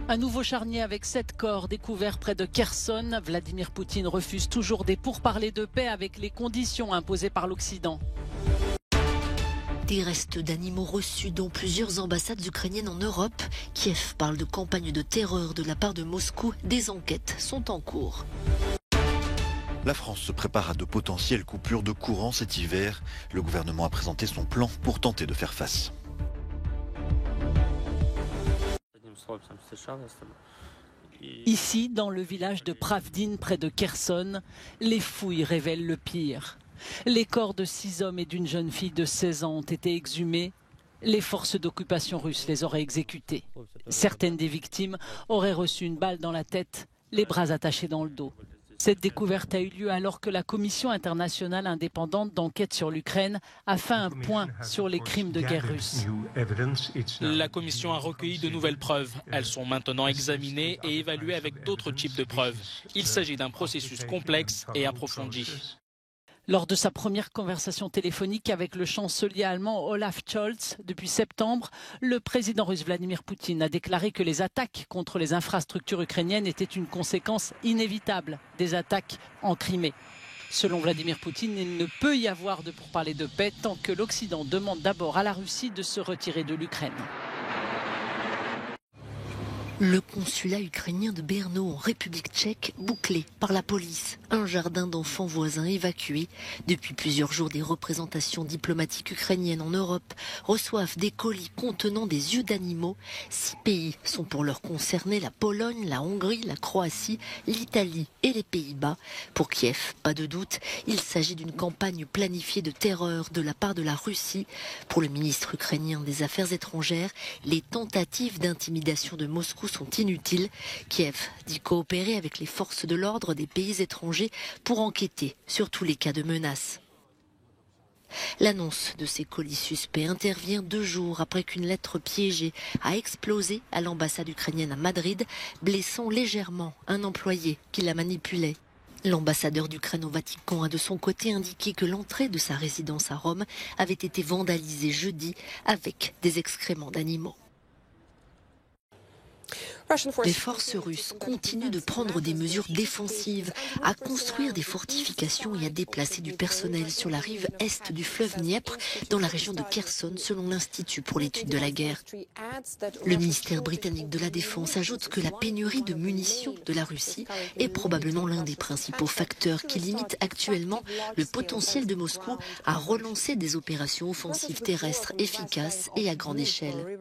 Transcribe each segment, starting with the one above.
Un nouveau charnier avec 7 corps découverts près de Kherson. Vladimir Poutine refuse toujours des pourparlers de paix avec les conditions imposées par l'Occident. Des restes d'animaux reçus dans plusieurs ambassades ukrainiennes en Europe. Kiev parle de campagne de terreur de la part de Moscou. Des enquêtes sont en cours. La France se prépare à de potentielles coupures de courant cet hiver. Le gouvernement a présenté son plan pour tenter de faire face. Ici, dans le village de Pravdin, près de Kherson, les fouilles révèlent le pire. Les corps de 6 hommes et d'une jeune fille de 16 ans ont été exhumés. Les forces d'occupation russes les auraient exécutés. Certaines des victimes auraient reçu une balle dans la tête, les bras attachés dans le dos. Cette découverte a eu lieu alors que la Commission internationale indépendante d'enquête sur l'Ukraine a fait un point sur les crimes de guerre russes. La Commission a recueilli de nouvelles preuves. Elles sont maintenant examinées et évaluées avec d'autres types de preuves. Il s'agit d'un processus complexe et approfondi. Lors de sa première conversation téléphonique avec le chancelier allemand Olaf Scholz depuis septembre, le président russe Vladimir Poutine a déclaré que les attaques contre les infrastructures ukrainiennes étaient une conséquence inévitable des attaques en Crimée. Selon Vladimir Poutine, il ne peut y avoir de pourparlers de paix tant que l'Occident demande d'abord à la Russie de se retirer de l'Ukraine. Le consulat ukrainien de Brno en République tchèque bouclé par la police. Un jardin d'enfants voisins évacué. Depuis plusieurs jours, des représentations diplomatiques ukrainiennes en Europe reçoivent des colis contenant des yeux d'animaux. 6 pays sont pour l'heure concernés, la Pologne, la Hongrie, la Croatie, l'Italie et les Pays-Bas. Pour Kiev, pas de doute, il s'agit d'une campagne planifiée de terreur de la part de la Russie. Pour le ministre ukrainien des Affaires étrangères, les tentatives d'intimidation de Moscou sont inutiles. Kiev dit coopérer avec les forces de l'ordre des pays étrangers pour enquêter sur tous les cas de menaces. L'annonce de ces colis suspects intervient 2 jours après qu'une lettre piégée a explosé à l'ambassade ukrainienne à Madrid, blessant légèrement un employé qui la manipulait. L'ambassadeur d'Ukraine au Vatican a de son côté indiqué que l'entrée de sa résidence à Rome avait été vandalisée jeudi avec des excréments d'animaux. Les forces russes continuent de prendre des mesures défensives, à construire des fortifications et à déplacer du personnel sur la rive est du fleuve Dniepr, dans la région de Kherson, selon l'Institut pour l'étude de la guerre. Le ministère britannique de la Défense ajoute que la pénurie de munitions de la Russie est probablement l'un des principaux facteurs qui limite actuellement le potentiel de Moscou à relancer des opérations offensives terrestres efficaces et à grande échelle.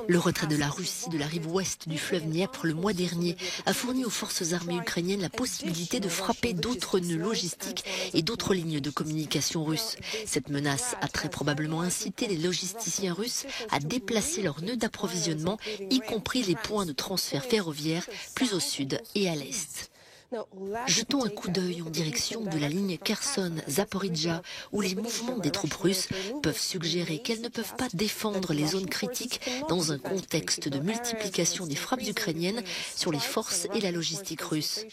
Le retrait de la Russie de la rive ouest du fleuve Dniepr le mois dernier a fourni aux forces armées ukrainiennes la possibilité de frapper d'autres nœuds logistiques et d'autres lignes de communication russes. Cette menace a très probablement incité les logisticiens russes à déplacer leurs nœuds d'approvisionnement, y compris les points de transfert ferroviaire plus au sud et à l'est. Jetons un coup d'œil en direction de la ligne Kherson-Zaporizhzhia, où les mouvements des troupes russes peuvent suggérer qu'elles ne peuvent pas défendre les zones critiques dans un contexte de multiplication des frappes ukrainiennes sur les forces et la logistique russe.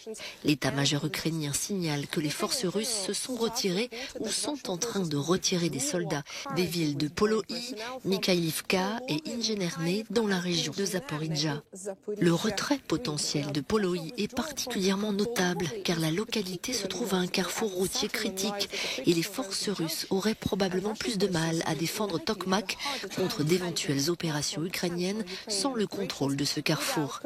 L'état-major ukrainien signale que les forces russes se sont retirées ou sont en train de retirer des soldats des villes de Poloï, Mikhaïlivka et Ingernerne dans la région de Zaporizhzhia. Le retrait potentiel de Poloï est particulièrement notable car la localité se trouve à un carrefour routier critique et les forces russes auraient probablement plus de mal à défendre Tokmak contre d'éventuelles opérations ukrainiennes sans le contrôle de ce carrefour.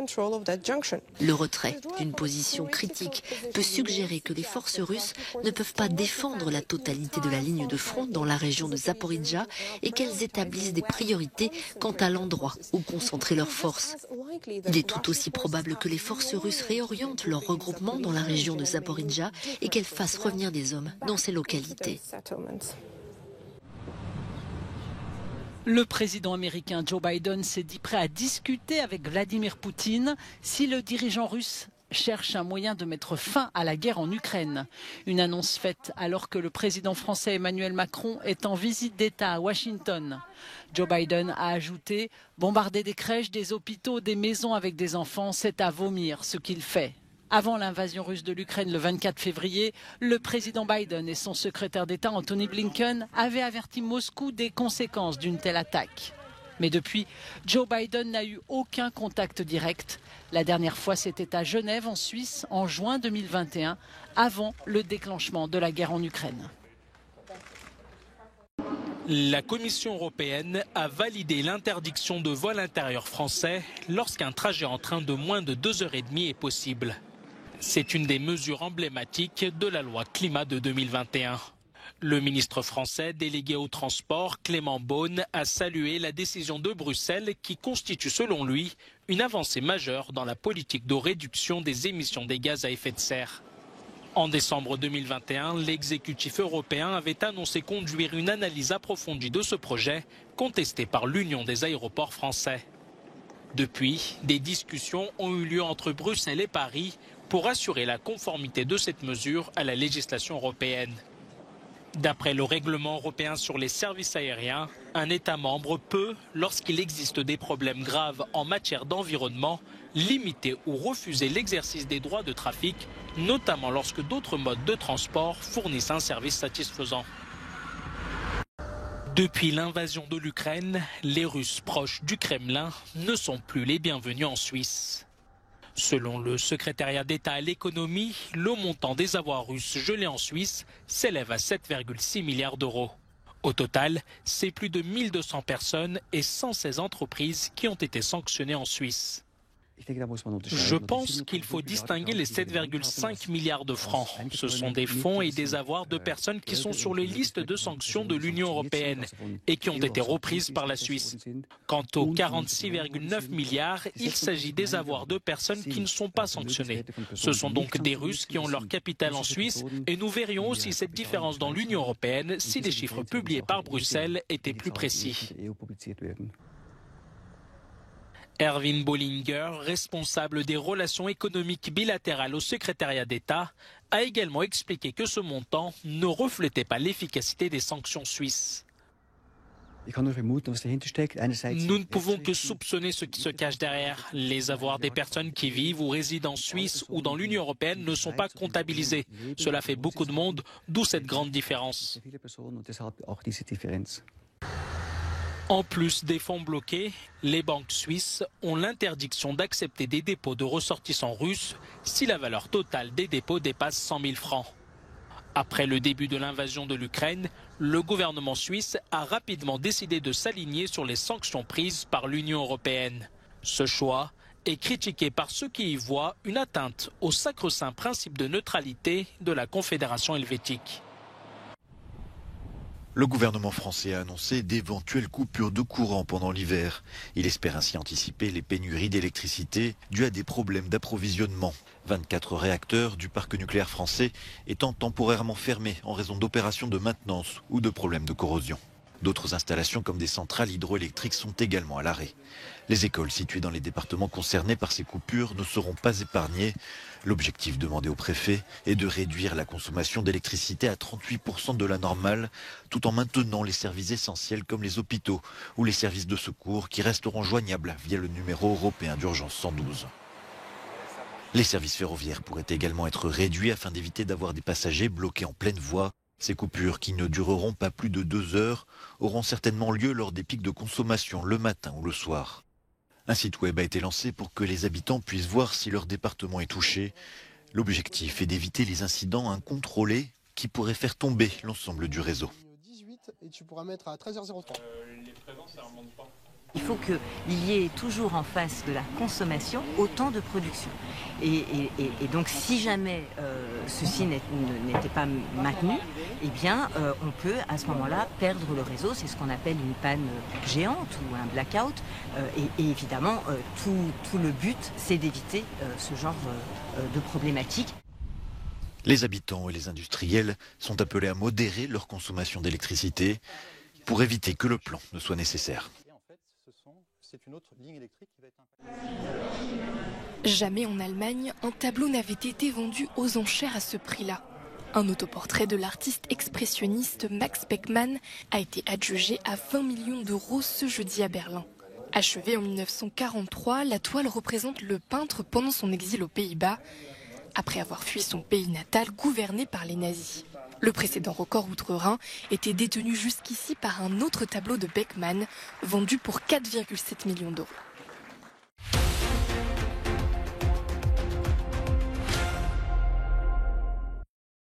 Le retrait d'une position critique peut suggérer que les forces russes ne peuvent pas défendre la totalité de la ligne de front dans la région de Zaporizhzhia et qu'elles établissent des priorités quant à l'endroit où concentrer leurs forces. Il est tout aussi probable que les forces russes réorientent leur regroupement dans la région de Zaporizhzhia et qu'elles fassent revenir des hommes dans ces localités. Le président américain Joe Biden s'est dit prêt à discuter avec Vladimir Poutine si le dirigeant russe cherche un moyen de mettre fin à la guerre en Ukraine. Une annonce faite alors que le président français Emmanuel Macron est en visite d'État à Washington. Joe Biden a ajouté « Bombarder des crèches, des hôpitaux, des maisons avec des enfants, c'est à vomir ce qu'il fait ». Avant l'invasion russe de l'Ukraine le 24 février, le président Biden et son secrétaire d'État Anthony Blinken avaient averti Moscou des conséquences d'une telle attaque. Mais depuis, Joe Biden n'a eu aucun contact direct. La dernière fois, c'était à Genève, en Suisse, en juin 2021, avant le déclenchement de la guerre en Ukraine. La Commission européenne a validé l'interdiction de vol intérieur français lorsqu'un trajet en train de moins de 2h30 est possible. C'est une des mesures emblématiques de la loi climat de 2021. Le ministre français délégué au transport, Clément Beaune, a salué la décision de Bruxelles qui constitue selon lui une avancée majeure dans la politique de réduction des émissions des gaz à effet de serre. En décembre 2021, l'exécutif européen avait annoncé conduire une analyse approfondie de ce projet, contesté par l'Union des aéroports français. Depuis, des discussions ont eu lieu entre Bruxelles et Paris pour assurer la conformité de cette mesure à la législation européenne. D'après le règlement européen sur les services aériens, un État membre peut, lorsqu'il existe des problèmes graves en matière d'environnement, limiter ou refuser l'exercice des droits de trafic, notamment lorsque d'autres modes de transport fournissent un service satisfaisant. Depuis l'invasion de l'Ukraine, les Russes proches du Kremlin ne sont plus les bienvenus en Suisse. Selon le secrétariat d'État à l'économie, le montant des avoirs russes gelés en Suisse s'élève à 7,6 milliards d'euros. Au total, c'est plus de 1200 personnes et 116 entreprises qui ont été sanctionnées en Suisse. Je pense qu'il faut distinguer les 7,5 milliards de francs. Ce sont des fonds et des avoirs de personnes qui sont sur les listes de sanctions de l'Union européenne et qui ont été reprises par la Suisse. Quant aux 46,9 milliards, il s'agit des avoirs de personnes qui ne sont pas sanctionnées. Ce sont donc des Russes qui ont leur capital en Suisse et nous verrions aussi cette différence dans l'Union européenne si les chiffres publiés par Bruxelles étaient plus précis. Erwin Bollinger, responsable des relations économiques bilatérales au secrétariat d'État, a également expliqué que ce montant ne reflétait pas l'efficacité des sanctions suisses. Nous ne pouvons que soupçonner ce qui se cache derrière. Les avoirs des personnes qui vivent ou résident en Suisse ou dans l'Union européenne ne sont pas comptabilisés. Cela fait beaucoup de monde, d'où cette grande différence. En plus des fonds bloqués, les banques suisses ont l'interdiction d'accepter des dépôts de ressortissants russes si la valeur totale des dépôts dépasse 100 000 francs. Après le début de l'invasion de l'Ukraine, le gouvernement suisse a rapidement décidé de s'aligner sur les sanctions prises par l'Union européenne. Ce choix est critiqué par ceux qui y voient une atteinte au sacro-saint principe de neutralité de la Confédération helvétique. Le gouvernement français a annoncé d'éventuelles coupures de courant pendant l'hiver. Il espère ainsi anticiper les pénuries d'électricité dues à des problèmes d'approvisionnement. 24 réacteurs du parc nucléaire français étant temporairement fermés en raison d'opérations de maintenance ou de problèmes de corrosion. D'autres installations comme des centrales hydroélectriques sont également à l'arrêt. Les écoles situées dans les départements concernés par ces coupures ne seront pas épargnées. L'objectif demandé au préfet est de réduire la consommation d'électricité à 38% de la normale, tout en maintenant les services essentiels comme les hôpitaux ou les services de secours qui resteront joignables via le numéro européen d'urgence 112. Les services ferroviaires pourraient également être réduits afin d'éviter d'avoir des passagers bloqués en pleine voie. Ces coupures, qui ne dureront pas plus de 2 heures, auront certainement lieu lors des pics de consommation le matin ou le soir. Un site web a été lancé pour que les habitants puissent voir si leur département est touché. L'objectif est d'éviter les incidents incontrôlés qui pourraient faire tomber l'ensemble du réseau. Et tu pourras mettre à 13h03. Il faut qu'il y ait toujours en face de la consommation autant de production. Et donc si jamais ceci n'était pas maintenu, eh bien on peut à ce moment-là perdre le réseau. C'est ce qu'on appelle une panne géante ou un blackout. Et évidemment, tout le but, c'est d'éviter ce genre de problématique. Les habitants et les industriels sont appelés à modérer leur consommation d'électricité pour éviter que le plan ne soit nécessaire. C'est une autre ligne électrique qui va être Jamais en Allemagne, un tableau n'avait été vendu aux enchères à ce prix-là. Un autoportrait de l'artiste expressionniste Max Beckmann a été adjugé à 20 millions d'euros ce jeudi à Berlin. Achevée en 1943, la toile représente le peintre pendant son exil aux Pays-Bas, après avoir fui son pays natal gouverné par les nazis. Le précédent record outre-Rhin était détenu jusqu'ici par un autre tableau de Beckmann, vendu pour 4,7 millions d'euros.